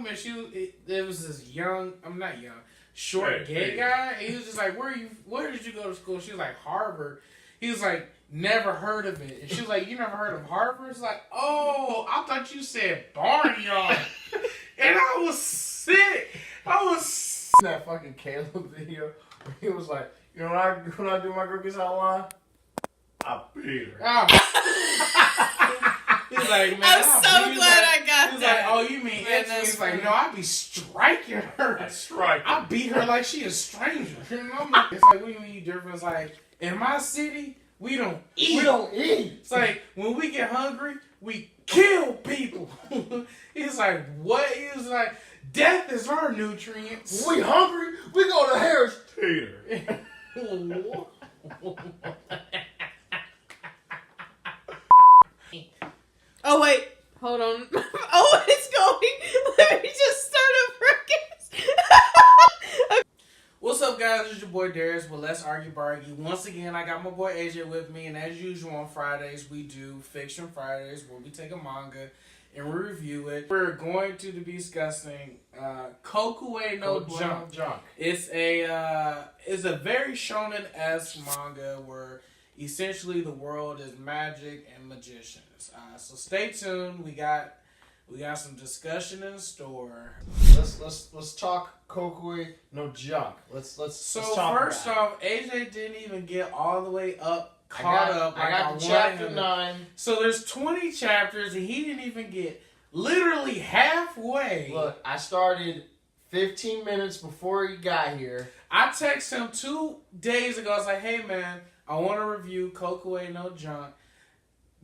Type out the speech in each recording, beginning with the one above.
home, and there was this short gay guy. And he was just like, where did you go to school? She was like, Harvard. He was like, never heard of it. And she was like, you never heard of Harvard? It's like, oh, I thought you said barnyard. And I was sick. That fucking Caleb video where he was like, you know when I do my girl gets out of line, I beat her. He's like, man, I'm so glad I got he's that. Like, oh, you mean he's like, no, I be striking her. I beat her like she a stranger. I'm like, it's like, what do you mean you different? It's like, in my city, we don't eat. It's like, when we get hungry, we kill people. He's like, what? He was like, death is our nutrients. We hungry? We go to Harris Teeter. Oh, wait. Hold on. Oh, it's going. Let me just start over again. What's up, guys? It's your boy Darius with Let's Argy Bargy. Once again, I got my boy AJ with me, and as usual on Fridays, we do Fiction Fridays, where we take a manga and we review it. We're going to be discussing Kokuei no Junk. It's a very shonen-esque manga where essentially the world is magic and magicians. So stay tuned. We got some discussion in store. Let's talk Kokuei no Junk. Let's talk first off, AJ didn't even get all the way caught up. I got chapter 9. So there's 20 chapters, and he didn't even get literally halfway. Look, I started 15 minutes before he got here. I texted him 2 days ago. I was like, hey man, I want to review Kokuei no Junk.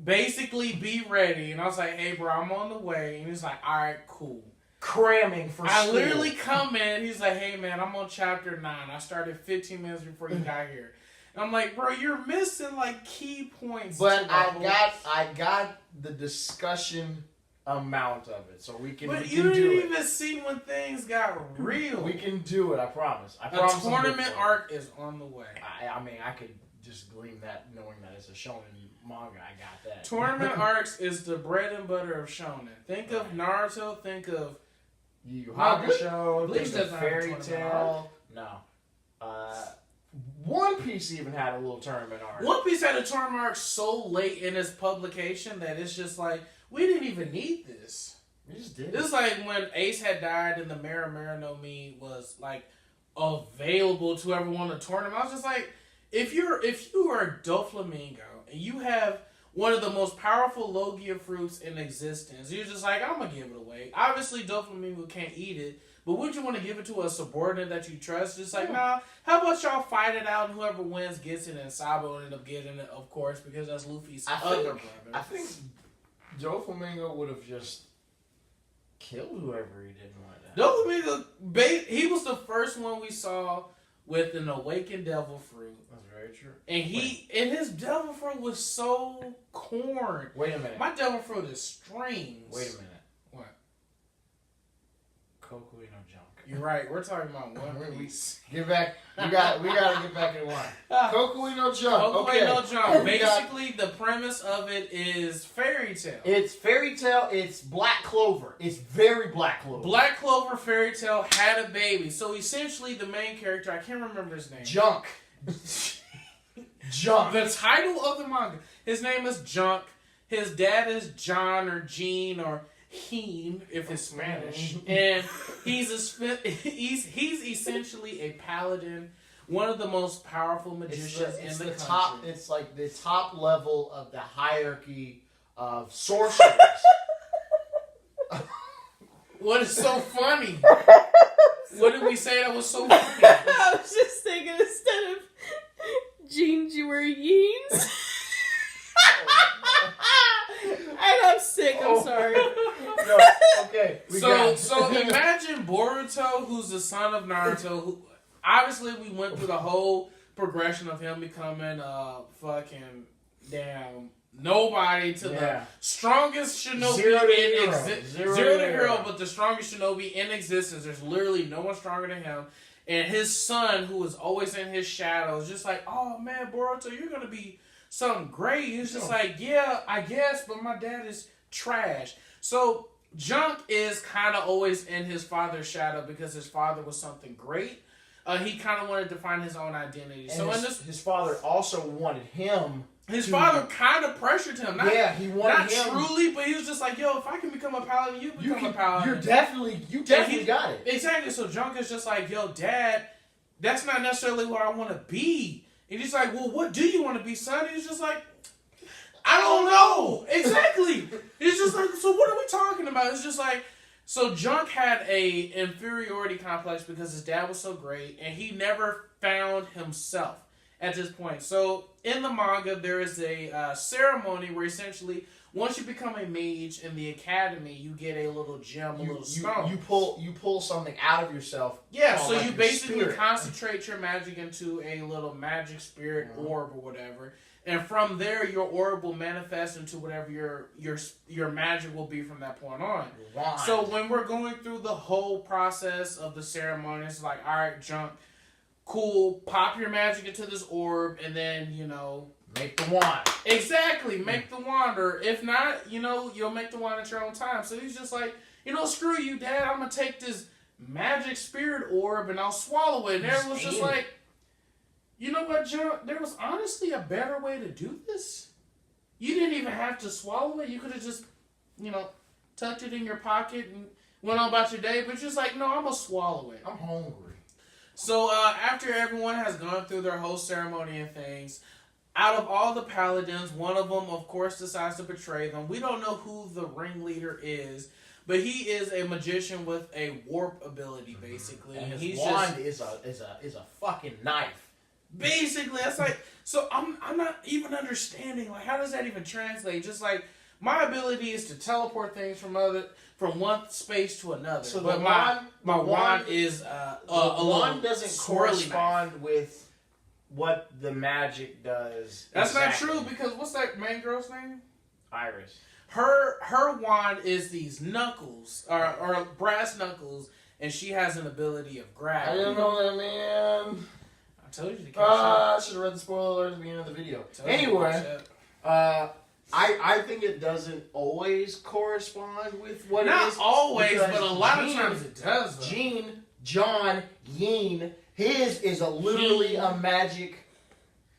Basically, be ready. And I was like, hey bro, I'm on the way. And he's like, alright, cool. Cramming for school. I literally come in. He's like, hey man, I'm on chapter 9. I started 15 minutes before you got here. And I'm like, bro, you're missing like key points. But I got the discussion amount of it, so we can. But we you can didn't do it. even see when things got real. We can do it. I promise. A tournament arc is on the way. I mean, I could just glean that knowing that it's a shonen manga. I got that. Tournament arcs is the bread and butter of shonen. Think of Naruto. Think of Yu Yu Hakusho. Bleach Think of doesn't have a Fairy tournament Tail. No. One Piece even had a little tournament arc. One Piece had a tournament arc so late in its publication that it's just like, we didn't even need this. We just did. This is like when Ace had died and the Mera no Mi was like available to everyone in the tournament. I was just like, if you are Doflamingo and you have one of the most powerful Logia fruits in existence, you're just like, I'm gonna give it away. Obviously, Doflamingo can't eat it, but would you want to give it to a subordinate that you trust? Just like, nah, how about y'all fight it out and whoever wins gets it, and Sabo ended up getting it, of course, because that's Luffy's other brother. I think Doflamingo would have just killed whoever he didn't want to. Doflamingo, he was the first one we saw with an awakened devil fruit. That's very true. And his devil fruit was so corn. Wait a minute. My devil fruit is strings. Wait a minute. What? Kokuei no Junk. You're right. We're talking about One Piece. Get back. We gotta get back in line. Kokuei no Junk. Kokuei no Junk. Basically, the premise of it is fairy tale. It's fairy tale. It's Black Clover. It's very Black Clover. Black Clover fairy tale had a baby. So essentially, the main character, I can't remember his name. Junk. Junk. The title of the manga. His name is Junk. His dad is John or Gene or Heen, if it's Spanish. And he's essentially a paladin, one of the most powerful magicians in the country. Top. It's like the top level of the hierarchy of sorcerers. What is so funny? What did we say that was so funny? I was just thinking instead of jeans, you wear yeans. And I'm sick. I'm sorry. No, okay. So imagine Boruto, who's the son of Naruto. Who obviously we went through the whole progression of him becoming fucking damn nobody to the strongest shinobi in existence. Zero to hero, but the strongest shinobi in existence. There's literally no one stronger than him. And his son, who was always in his shadows, just like, oh man, Boruto, you're gonna be something great. He's just like, yeah, I guess, but my dad is trash. So Junk is kind of always in his father's shadow because his father was something great. He kind of wanted to find his own identity. And so his father also wanted him. His father kind of pressured him. He wanted him. Not truly, but he was just like, yo, if I can become a paladin, you become a paladin. You definitely got it. Exactly. So Junk is just like, yo, Dad, that's not necessarily what I want to be. And he's like, well, what do you want to be, son? And he's just like, I don't know. Exactly. It's just like, so what are we talking about? It's just like, so Junk had a inferiority complex because his dad was so great, and he never found himself at this point. So in the manga, there is a ceremony where essentially, once you become a mage in the academy, you get a little gem, a little stone. You pull something out of yourself. Yeah, so like you basically spirit. concentrate your magic into a little magic spirit orb or whatever. And from there, your orb will manifest into whatever your magic will be from that point on. Wand. So when we're going through the whole process of the ceremony, it's like, all right, Junk, cool, pop your magic into this orb, and then, make the wand. Exactly, make the wand. Or if not, you'll make the wand at your own time. So he's just like, screw you, Dad, I'm going to take this magic spirit orb and I'll swallow it. And everyone's just like, you know what, John? There was honestly a better way to do this. You didn't even have to swallow it. You could have just, tucked it in your pocket and went on about your day. But you're just like, no, I'm going to swallow it. I'm hungry. So after everyone has gone through their whole ceremony and things, out of all the paladins, one of them, of course, decides to betray them. We don't know who the ringleader is, but he is a magician with a warp ability, basically. And his he's wand is a fucking knife. Basically, that's like, so I'm not even understanding, like, how does that even translate? Just like, my ability is to teleport things from one space to another. So but my wand is the wand doesn't correspond knife. with what the magic does. That's exactly. not true, because what's that main girl's name? Iris. Her wand is these knuckles, or brass knuckles, and she has an ability of gravity. I didn't know that, man. I told you to catch up. I should have read the spoiler alert at the beginning of the video. Anyway, I think it doesn't always correspond with what it is. Not always, because but a lot of times it does. Though. John, Yin, his is literally a magic.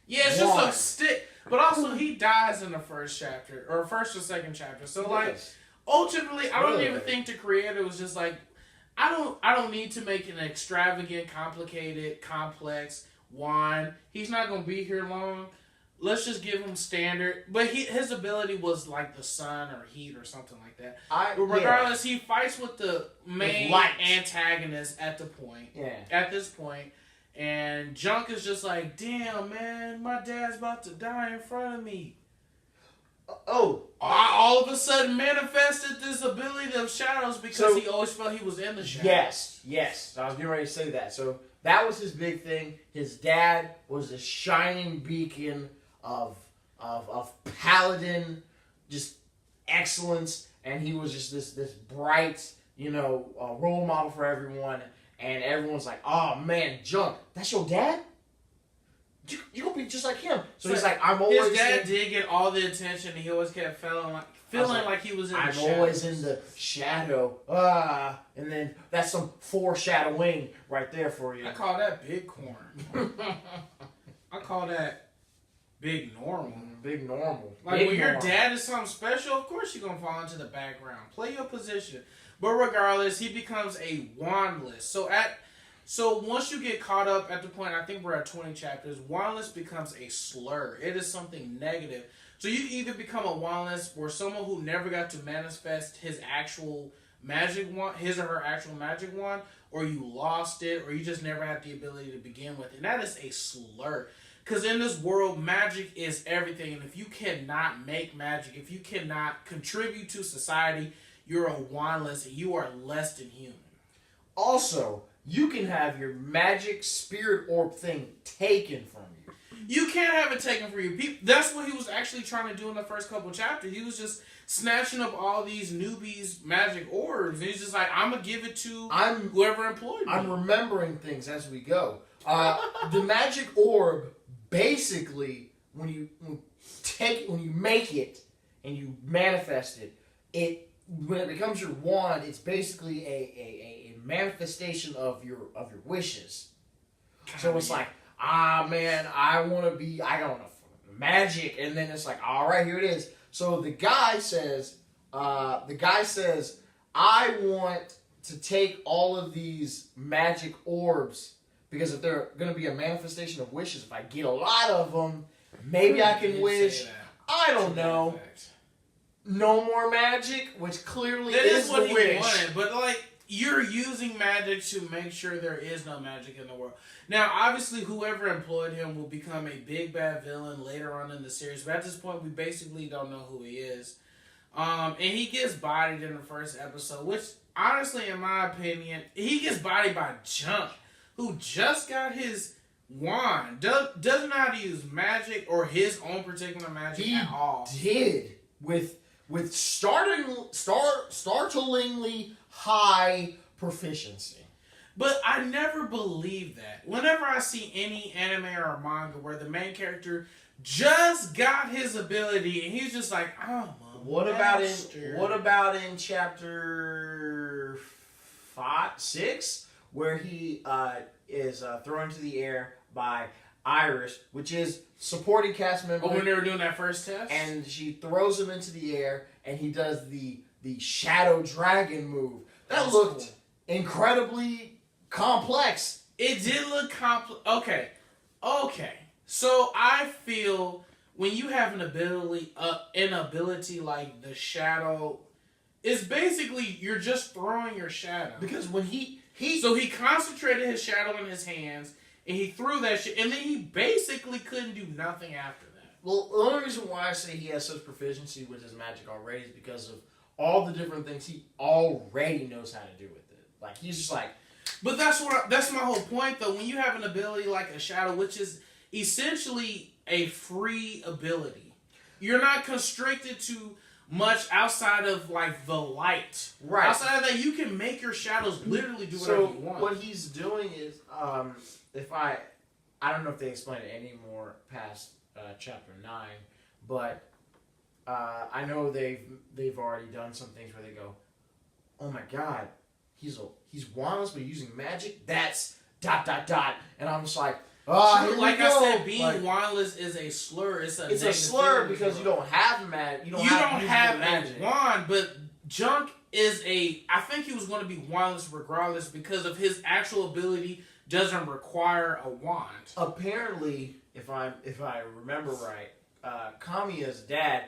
Yeah, it's wand. just a stick. But also, he dies in the first chapter, or first or second chapter. So, ultimately, I don't even think the creator was just like, I don't need to make an extravagant, complicated, complex wand. He's not going to be here long. Let's just give him standard. But his ability was like the sun or heat or something like that. But regardless, he fights with the main antagonist at this point. And Junk is just like, damn, man, my dad's about to die in front of me. I all of a sudden manifested this ability of shadows because he always felt he was in the shadows. Yes. I was getting ready to say that. So that was his big thing. His dad was a shining beacon of paladin, just excellence, and he was just this bright, role model for everyone. And everyone's like, oh man, Junk, that's your dad? You gonna be just like him. So he's like, I'm always... His dad did get all the attention, and he always kept feeling like he was in the shadows. I'm always in the shadow. And then that's some foreshadowing right there for you. I call that big corn. I call that big normal. Big normal. Like, when your dad is something special, of course you're going to fall into the background. Play your position. But regardless, he becomes a wandless. So once you get caught up at the point, I think we're at 20 chapters, wandless becomes a slur. It is something negative. So you either become a wandless or someone who never got to manifest his actual magic wand, his or her actual magic wand, or you lost it, or you just never had the ability to begin with. And that is a slur. Because in this world, magic is everything. And if you cannot make magic, if you cannot contribute to society, you're a wandless and you are less than human. Also, you can have your magic spirit orb thing taken from you. You can't have it taken from you. That's what he was actually trying to do in the first couple chapters. He was just snatching up all these newbies' magic orbs. And he's just like, I'm going to give it to whoever employed me. I'm remembering things as we go. The magic orb, basically, when you make it and you manifest it, when it becomes your wand, it's basically a manifestation of your wishes. So it's like, man, I want to be, I don't know, magic, and then it's like, all right, here it is. So the guy says, I want to take all of these magic orbs, because if they're going to be a manifestation of wishes, if I get a lot of them, maybe I can wish. I don't know. No more magic, which clearly is what the he wish. wanted, but like, you're using magic to make sure there is no magic in the world. Now, obviously, whoever employed him will become a big bad villain later on in the series, but at this point, we basically don't know who he is. And he gets bodied in the first episode, which, honestly, in my opinion, he gets bodied by Junk, who just got his wand, doesn't know how to use magic or his own particular magic at all. He did, with startlingly high proficiency. But I never believe that. Whenever I see any anime or manga where the main character just got his ability and he's just like, oh my. What about in chapter 6, where he is thrown into the air by Iris, which is supporting cast member. Oh, when they were doing that first test? And she throws him into the air, and he does the Shadow Dragon move. That looked incredibly complex. It did look complex. Okay. So I feel when you have an ability like the Shadow, it's basically you're just throwing your shadow. Because when he concentrated his shadow in his hands, and he threw that shit, and then he basically couldn't do nothing after that. Well, the only reason why I say he has such proficiency with his magic already is because of all the different things he already knows how to do with it. Like, he's just like... But that's my whole point, though. When you have an ability like a shadow, which is essentially a free ability, you're not constricted to much outside of, like, the light. Right. Outside of that, you can make your shadows literally do whatever you want. So what he's doing is, I don't know if they explain it any more past chapter 9, but I know they've already done some things where they go, oh my god, he's wandless but using magic. That's ... And I'm just like, like I said, being wandless is a slur. It's a slur because you don't have magic. You don't have a wand, but Junk is I think he was going to be wandless regardless because of his actual ability doesn't require a wand. Apparently, if I remember right, Kamiya's dad,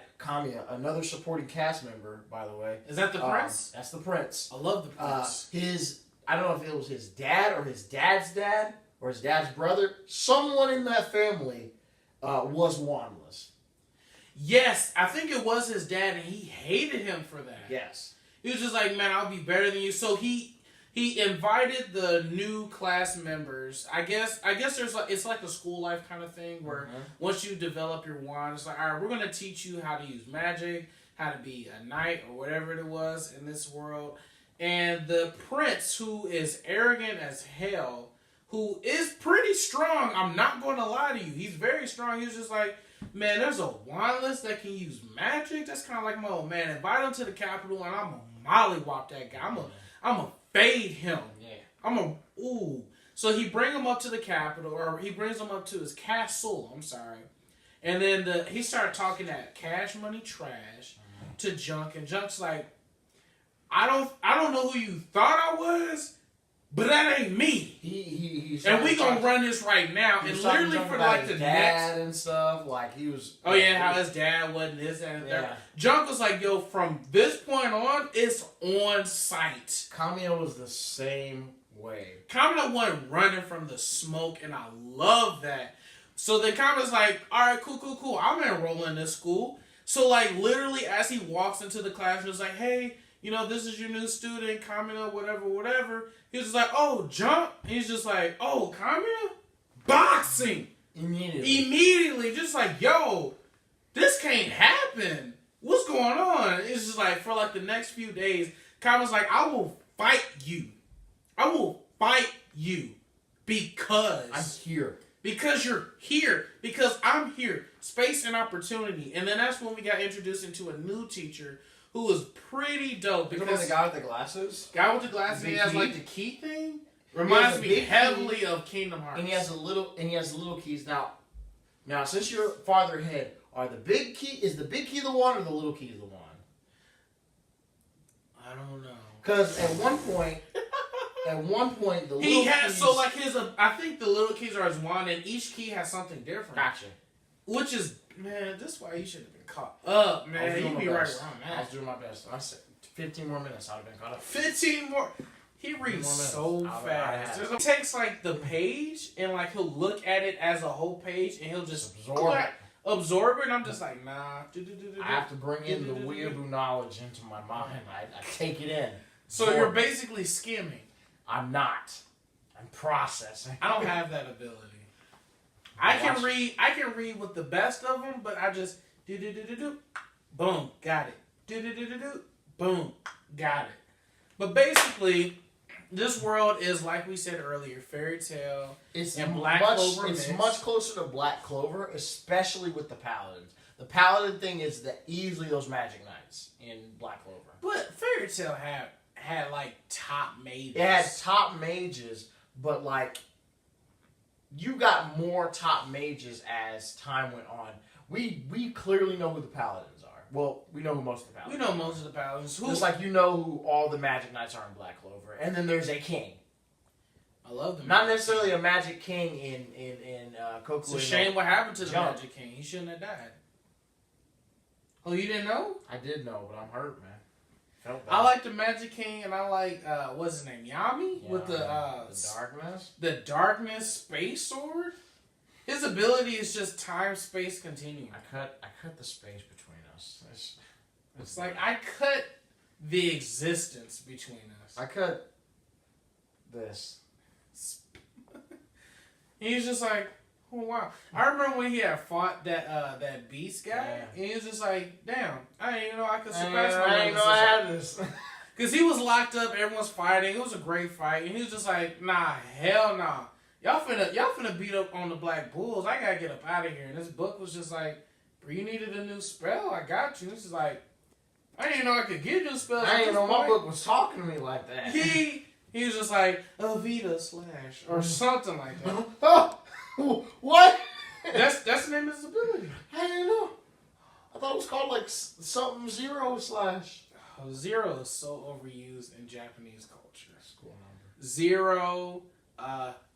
another supporting cast member, by the way. Is that the prince? That's the prince. I love the prince. I don't know if it was his dad or his dad's dad or his dad's brother. Someone in that family was wandless. Yes, I think it was his dad, and he hated him for that. Yes. He was just like, man, I'll be better than you. So he invited the new class members. I guess it's like a school life kind of thing where once you develop your wand, it's like, all right, we're gonna teach you how to use magic, how to be a knight or whatever it was in this world. And the prince, who is arrogant as hell, who is pretty strong, I'm not going to lie to you, he's very strong. He's just like, man, there's a wandless that can use magic. That's kind of like my old man. Invite him to the capital, and I'm gonna mollywop that guy. I'm a fade him. Yeah. So he bring him up to the capital, or he brings him up to his castle. I'm sorry. And then he started talking that cash money trash to Junk, and Junk's like, I don't know who you thought I was, but that ain't me. He and we gonna run this right now. And literally for like the dad and stuff, like he was. Oh yeah, how his dad wasn't this and that. Junk was like, yo, from this point on, it's on site. Kamiya was the same way. Kamiya wasn't running from the smoke, and I love that. So then Kamiya's like, all right, cool. I'm enrolling in this school. So like literally as he walks into the classroom, it's like, hey, this is your new student, Kamiya, whatever. He was just like, oh, Jump. He's just like, oh, Kamiya? Boxing! Immediately. Just like, yo, this can't happen. What's going on? It's just like, for like the next few days, Kamiya's like, I will fight you. I will fight you because... I'm here. Because you're here. Because I'm here. Space and opportunity. And then that's when we got introduced into a new teacher who was pretty dope. Because Because the guy with the glasses. guy with the glasses, The he has key? like the key thing. He Reminds has a me big heavily key, of Kingdom Hearts. And he has the little keys. Now since you're farther ahead, the big key the one or the little key the one? I don't know. Because at one point the little He has keys, so like his. I think the little keys are his wand, and each key has something different. Gotcha. Which is, man, this is why you should have been caught up, man. You be right where I'm I was at. doing my best. I said 15 more minutes, I'd have been caught up. 15 more. He reads so fast. It takes like the page and like he'll look at it as a whole page and he'll just absorb it. And I'm just like, nah. I have to bring in the weeaboo knowledge into my mind. I take it in. So you're basically skimming. I'm not. I'm processing. I don't have that ability. I can read with the best of them, but I just boom, got it. Boom, got it. But basically, this world is like we said earlier, fairy tale. It's and Black Clover. It's much closer to Black Clover, especially with the paladins. The paladin thing is easily those magic knights in Black Clover. But fairy tale had like top mages. It had top mages, but like you got more top mages as time went on. We clearly know who the paladins are. Well, we know who most of the paladins. We know most of the paladins. Just like you know who all the magic knights are in Black Clover, and then there's a king. I love them. Not necessarily a magic king in Kokuei. It's a shame what happened to the Magic King. He shouldn't have died. Oh, you didn't know? I did know, but I'm hurt, man. Felt bad. I like the Magic King, and I like what's his name, Yami, with the darkness. The darkness space sword. His ability is just time space continuum. I cut the space between us. It's like I cut the existence between us. I cut this. He's just like, oh wow. I remember when he had fought that beast guy, and he was just like, damn, I didn't even know I could surpass my I didn't know I had this. Because he was locked up, everyone's fighting, it was a great fight, and he was just like, nah, hell nah. Y'all finna beat up on the Black Bulls. I gotta get up out of here. And this book was just like, bro, you needed a new spell? I got you. This is like, I didn't know I could get new spells. I didn't know my book was talking to me like that. He was just like, Avita slash or something like that. Oh, what? That's the name of his ability. I didn't know. I thought it was called like something zero slash. Oh, zero is so overused in Japanese culture. School number. Zero,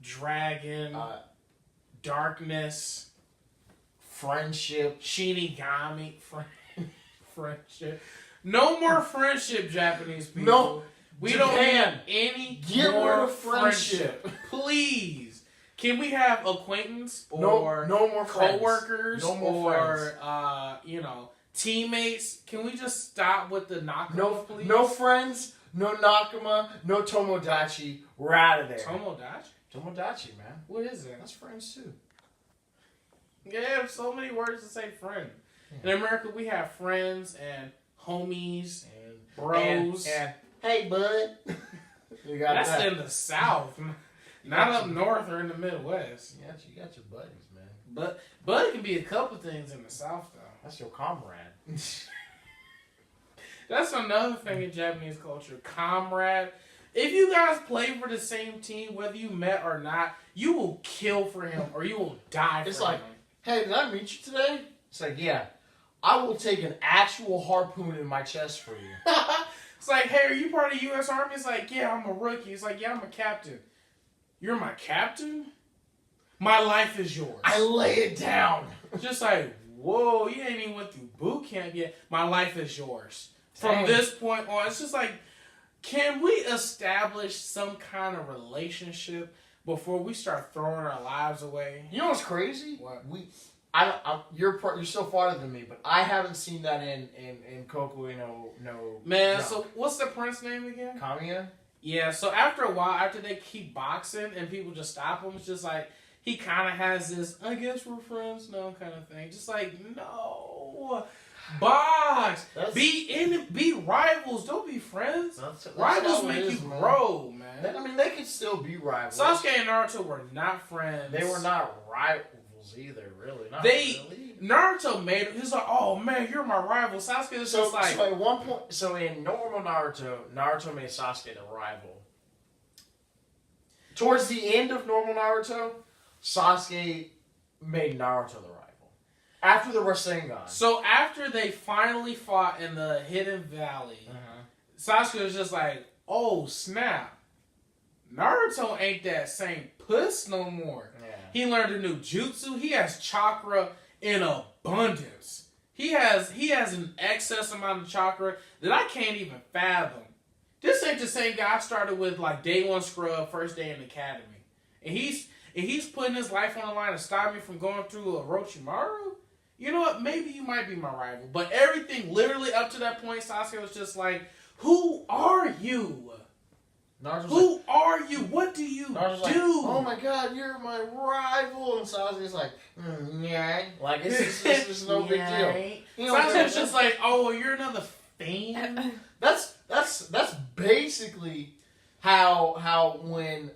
dragon, darkness, friendship, Shinigami, friendship. No more friendship, Japanese people. No, we Japan, don't have any get more rid of friendship. Please, can we have acquaintance or no more friends. coworkers no more or teammates? Can we just stop with the knockoff, please? No friends, no Nakama, no Tomodachi. We're out of there. Tomodachi, man. What is that? That's friends too. Yeah, there's so many words to say friend. In America, we have friends and homies and bros. And hey, bud. You got That's that. in the South, not up north or in the Midwest. You got your buddies, man. But it can be a couple things in the South, though. That's your comrade. That's another thing in Japanese culture. Comrade. If you guys play for the same team, whether you met or not, you will kill for him or you will die for him. It's like, hey, did I meet you today? It's like, yeah. I will take an actual harpoon in my chest for you. It's like, hey, are you part of the U.S. Army? It's like, yeah, I'm a rookie. It's like, yeah, I'm a captain. You're my captain? My life is yours. I lay it down. Just like, whoa, you ain't even went through boot camp yet. My life is yours. From Dang. this point on, it's just like, can we establish some kind of relationship before we start throwing our lives away? You know what's crazy? What? You're still farther than me, but I haven't seen that in Kokuei no. Man, no. so what's the prince name again? Kamiya? Yeah, so after a while, after they keep boxing and people just stop him, it's just like, he kind of has this, I guess we're friends now kind of thing. Just like, no. Box. Be rivals. Don't be friends. That's Rivals make you grow, man. I mean, they could still be rivals. Sasuke and Naruto were not friends. They were not rivals. rivals either, really. Not They really. Naruto made he's like, oh man, you're my rival. Sasuke is just like So at one point, so in normal Naruto made Sasuke the rival. Towards the end of normal Naruto, Sasuke made Naruto the rival. After the Rasengan. So after they finally fought in the Hidden Valley, Sasuke was just like, oh snap, Naruto ain't that same puss no more. Yeah. He learned a new jutsu. He has chakra in abundance. He has an excess amount of chakra that I can't even fathom. This ain't the same guy I started with like day one scrub, first day in the academy. And he's putting his life on the line to stop me from going through a Orochimaru? You know what? Maybe you might be my rival. But everything literally up to that point, Sasuke was just like, who are you? Who are you? What do you do? Like, oh my god, you're my rival. And Sasuke's like, yeah. Like, it's no big deal. You know, Sasuke's just like, oh, you're another fan? That's basically how when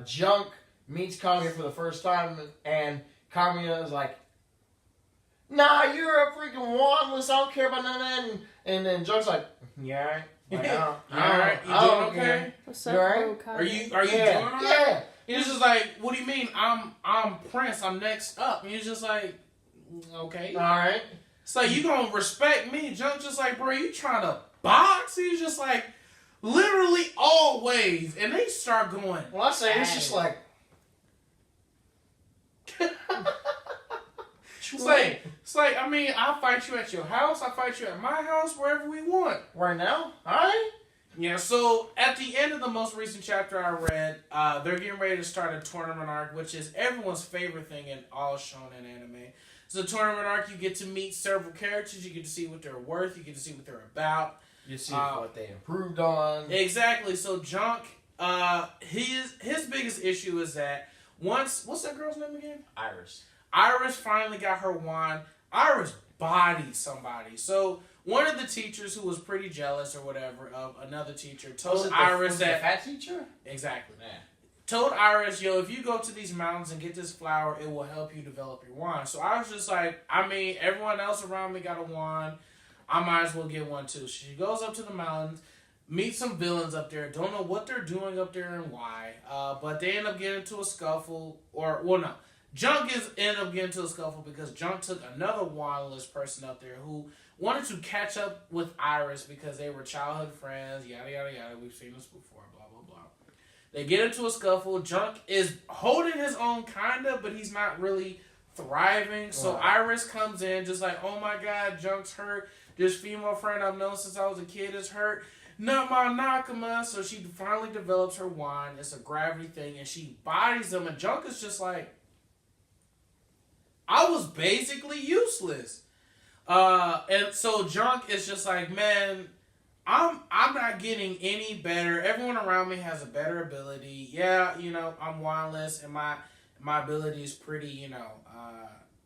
Junk meets Kaguya for the first time and Kaguya is like, nah, you're a freaking wandless, I don't care about none of that. And then Junk's like, yeah. Like, alright, you doing okay? What's up, right? bro? Are you doing alright? Yeah. He's just like, what do you mean? I'm Prince, I'm next up. And he's just like, okay. Alright. It's like, you gonna respect me. Junk just like, bro, you trying to box? He's just like, literally always. And they start going. Well, I say it's just like. It's like, I mean, I'll fight you at your house. I'll fight you at my house, wherever we want. Right now? Alright. Yeah, so at the end of the most recent chapter I read, they're getting ready to start a tournament arc, which is everyone's favorite thing in all shonen anime. So the tournament arc, you get to meet several characters. You get to see what they're worth. You get to see what they're about. You see what they improved on. Exactly. So Junk, his biggest issue is that what's that girl's name again? Iris finally got her wand. Iris bodied somebody. So one of the teachers who was pretty jealous or whatever of another teacher told Iris that... the fat teacher? Exactly. Yeah. Told Iris, yo, if you go to these mountains and get this flower, it will help you develop your wand. So I was just like, I mean, everyone else around me got a wand. I might as well get one too. She goes up to the mountains, meets some villains up there. Don't know what they're doing up there and why. But they end up getting into a scuffle. Junk ended up getting into a scuffle because Junk took another wandless person up there who wanted to catch up with Iris because they were childhood friends, yada, yada, yada. We've seen this before, blah, blah, blah. They get into a scuffle. Junk is holding his own, kinda, but he's not really thriving. So Iris comes in just like, oh my god, Junk's hurt. This female friend I've known since I was a kid is hurt. Not my Nakama. So she finally develops her wand. It's a gravity thing, and she bodies him, and Junk is just like, I was basically useless. And so Junk is just like, man, I'm not getting any better. Everyone around me has a better ability. Yeah, you know, I'm wandless and my ability is pretty,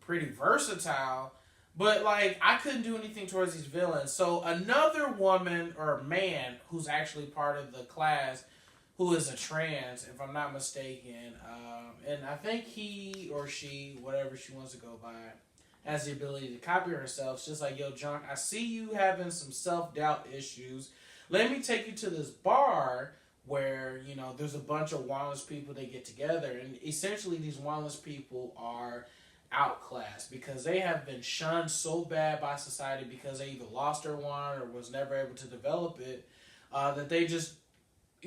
pretty versatile. But like, I couldn't do anything towards these villains. So another woman or man who's actually part of the class, who is a trans, if I'm not mistaken, and I think he or she, whatever she wants to go by, has the ability to copy herself. It's just like, yo, Junk, I see you having some self-doubt issues. Let me take you to this bar where, there's a bunch of wandless people that get together. And essentially these wandless people are outclassed because they have been shunned so bad by society because they either lost their wand or was never able to develop it, that they just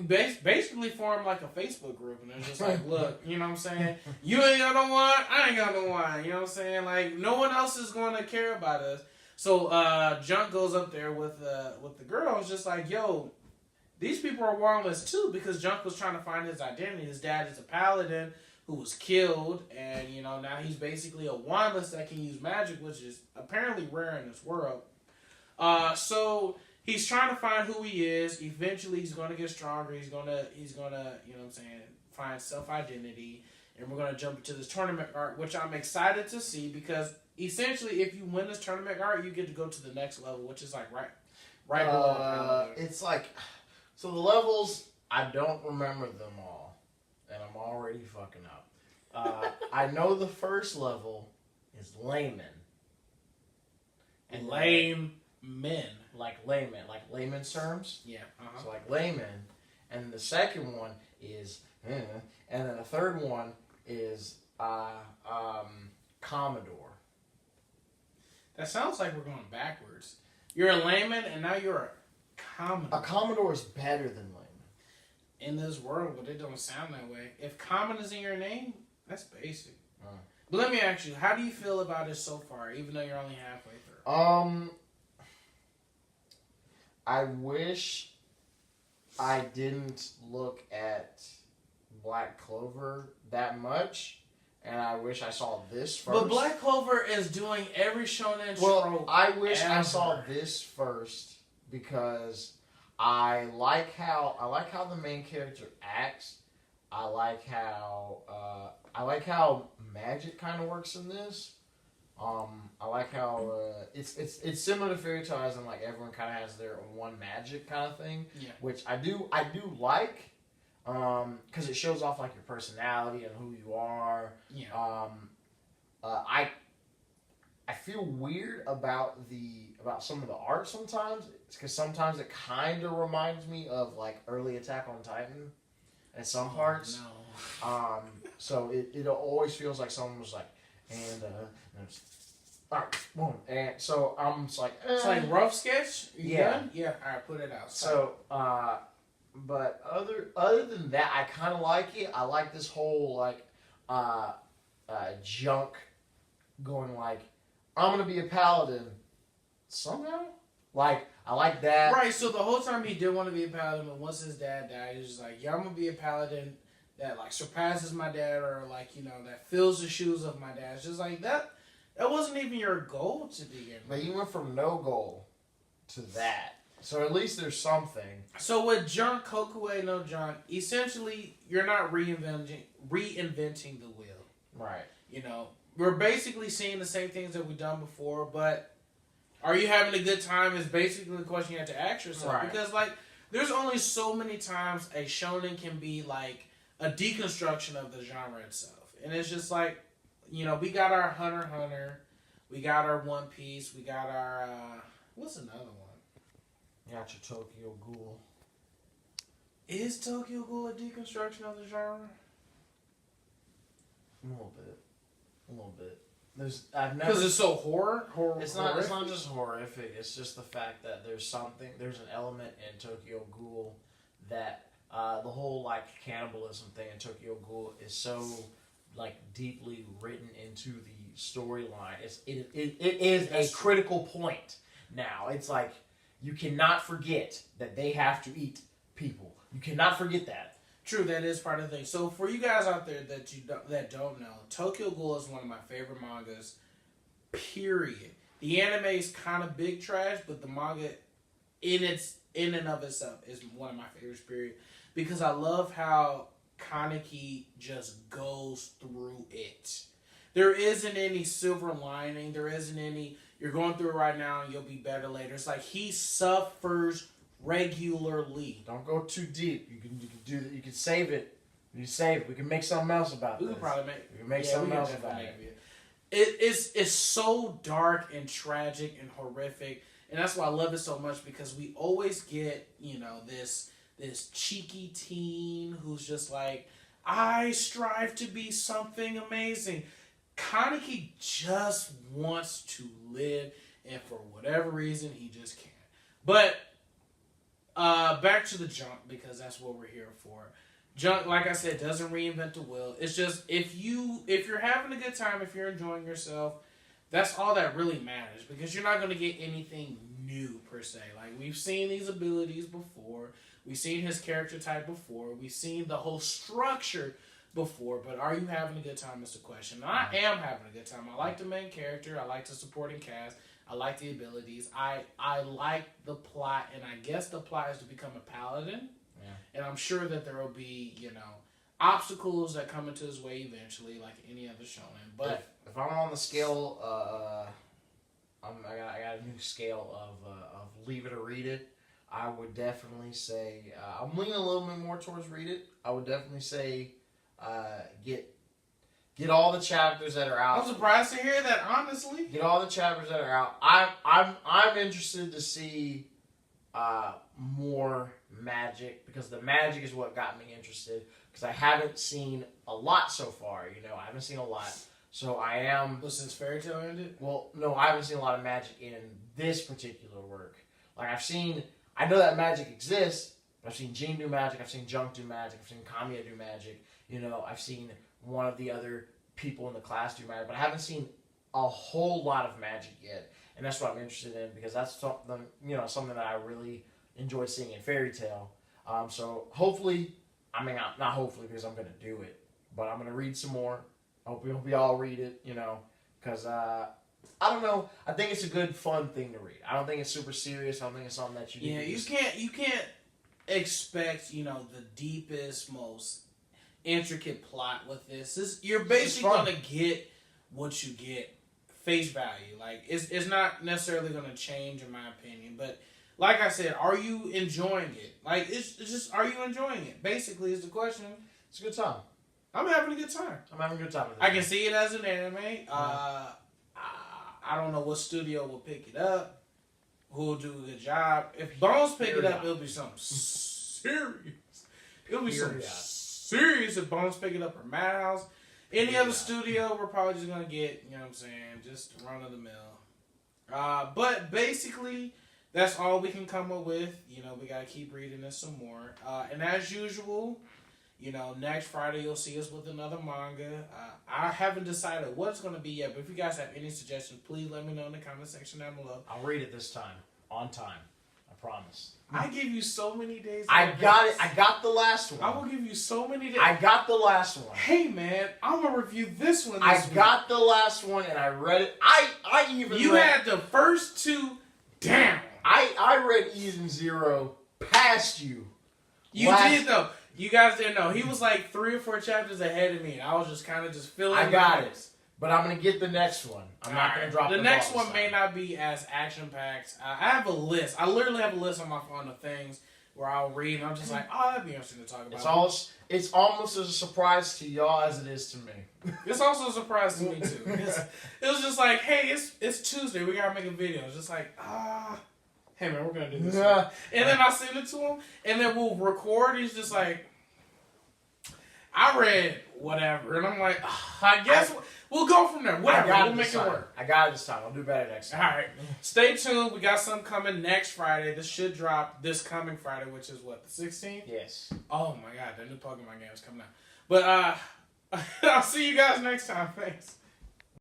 basically form like a Facebook group, and they're just like, look, you know what I'm saying? You ain't got no wine, I ain't got no wine. You know what I'm saying? Like, no one else is going to care about us. So Junk goes up there with the girl. It's just like, yo, these people are wandless too, because Junk was trying to find his identity. His dad is a paladin who was killed, and now he's basically a wandless that can use magic, which is apparently rare in this world. So he's trying to find who he is. Eventually, he's going to get stronger. He's gonna, find self-identity. And we're going to jump into this tournament arc, which I'm excited to see because essentially, if you win this tournament arc, you get to go to the next level, which is like right below. It's like, so the levels, I don't remember them all. And I'm already fucking up. I know the first level is layman. And lame men. Like layman's terms. Yeah. So like layman, and the second one is, and then the third one is Commodore. That sounds like we're going backwards. You're a layman, and now you're a Commodore. A Commodore is better than layman. In this world, but it don't sound that way. If common is in your name, that's basic. But let me ask you, how do you feel about it so far, even though you're only halfway through? I wish I didn't look at Black Clover that much, and I wish I saw this first. But Black Clover is doing every shonen Well, I wish I ever. saw this first because I like how the main character acts. I like how magic kind of works in this. I like how it's similar to fairy tales and like everyone kind of has their one magic kind of thing. Yeah. Which I do like, because it shows off like your personality and who you are. Yeah. I feel weird about some of the art sometimes, because sometimes it kind of reminds me of like early Attack on Titan at some parts. No. So it always feels like someone was like, boom, and so I'm just like, It's like rough sketch. You Yeah. done? Yeah. All right, put it out. So, but other than that, I kind of like it. I like this whole like junk going like, I'm gonna be a paladin somehow. Like I like that. Right. So the whole time he did want to be a paladin, but once his dad died, he was just like, yeah, I'm gonna be a paladin that like surpasses my dad, or like that fills the shoes of my dad. It's just like that. That wasn't even your goal to begin with. But you went from no goal to that. So at least there's something. So with junk, Kokuei no junk, essentially you're not reinventing the wheel. Right. We're basically seeing the same things that we've done before, but are you having a good time is basically the question you have to ask yourself. Right. Because there's only so many times a shonen can be like a deconstruction of the genre itself. And it's just like, we got our Hunter x Hunter, we got our One Piece, we got our what's another one? You got your Tokyo Ghoul. Is Tokyo Ghoul a deconstruction of the genre? A little bit. I've never. Because it's so horror. It's not just horrific. It's just the fact that there's an element in Tokyo Ghoul that the whole like cannibalism thing in Tokyo Ghoul is so like deeply written into the storyline. It is a critical point now. It's like you cannot forget that they have to eat people. You cannot forget that. True, that is part of the thing. So for you guys out there that don't know, Tokyo Ghoul is one of my favorite mangas. Period. The anime is kind of big trash, but the manga, in and of itself, is one of my favorites. Period, because I love how Kaneki just goes through it. There isn't any silver lining. There isn't any, you're going through it right now and you'll be better later. It's like he suffers regularly. Don't go too deep. You can do that. You can save it. You save it. We can make something else about We this. could probably make Something else about it. It's so dark and tragic and horrific, and that's why I love it so much, because we always get this cheeky teen who's just like, I strive to be something amazing. Kaneki just wants to live, and for whatever reason, he just can't. But back to the junk, because that's what we're here for. Junk, like I said, doesn't reinvent the wheel. It's just if you're having a good time, if you're enjoying yourself, that's all that really matters, because you're not going to get anything new per se. Like, we've seen these abilities before. We've seen his character type before. We've seen the whole structure before. But are you having a good time is the question. And I am having a good time. I like the main character. I like the supporting cast. I like the abilities. I like the plot. And I guess the plot is to become a paladin. Yeah. And I'm sure that there will be, obstacles that come into his way eventually, like any other shonen. But if I'm on the scale, I got a new scale of leave it or read it. I would definitely say I'm leaning a little bit more towards read it. I would definitely say get Get all the chapters that are out. I'm surprised to hear that, honestly. Get all the chapters that are out. I'm interested to see more magic, because the magic is what got me interested. Because I haven't seen a lot so far. I haven't seen a lot. So I am. Well, since Fairy Tail ended? Well, no, I haven't seen a lot of magic in this particular work. Like I know that magic exists. But I've seen Jean do magic. I've seen Junk do magic. I've seen Kamiya do magic. I've seen one of the other people in the class do magic, but I haven't seen a whole lot of magic yet, and that's what I'm interested in, because that's something that I really enjoyed seeing in Fairy Tail. So hopefully, not hopefully, because I'm gonna do it, but I'm gonna read some more. I hope we all read it, because I don't know. I think it's a good, fun thing to read. I don't think it's super serious. I don't think it's something that you. Yeah, you can't expect the deepest, most intricate plot with this. You're basically gonna get what you get, face value. Like it's not necessarily gonna change in my opinion, but like I said, are you enjoying it? Like it's just, are you enjoying it? Basically, is the question. It's a good time. I'm having a good time. I'm having a good time with it. I can see it as an anime. I don't know what studio will pick it up, who will do a good job. If Bones pick it up, it'll be something serious. It'll be something serious if Bones pick it up, or Madhouse. Any other studio, we're probably just going to get, just run of the mill. But basically, that's all we can come up with. We got to keep reading this some more. And as usual, next Friday you'll see us with another manga. I haven't decided what it's going to be yet, but if you guys have any suggestions, please let me know in the comment section down below. I'll read it this time. On time. I promise. I give you so many days. I got it. I got the last one. I will give you so many days. I got the last one. Hey man, I'm gonna review this one. I got the last one and I read it. I even You had the first two down. I read Eden Zero past you. You did though. You guys didn't know. He was like 3 or 4 chapters ahead of me. I was just kind of feeling. I got it. But I'm going to get the next one. I'm not going to drop the next one may not be as action-packed. I have a list. I literally have a list on my phone of things where I'll read, and I'm just like, oh, that'd be interesting to talk about. It's almost as a surprise to y'all as it is to me. It's also a surprise to me, too. It was just like, hey, it's Tuesday. We got to make a video. It's just like, hey, man, we're going to do this. And then I send it to him, and then we'll record. He's just like, I read whatever. And I'm like, I guess we'll go from there. Whatever. We'll make it work. I got it this time. I'll do better next time. All right. Stay tuned. We got something coming next Friday. This should drop this coming Friday, which is what, the 16th? Yes. Oh, my God. The new Pokemon game is coming out. But I'll see you guys next time. Thanks.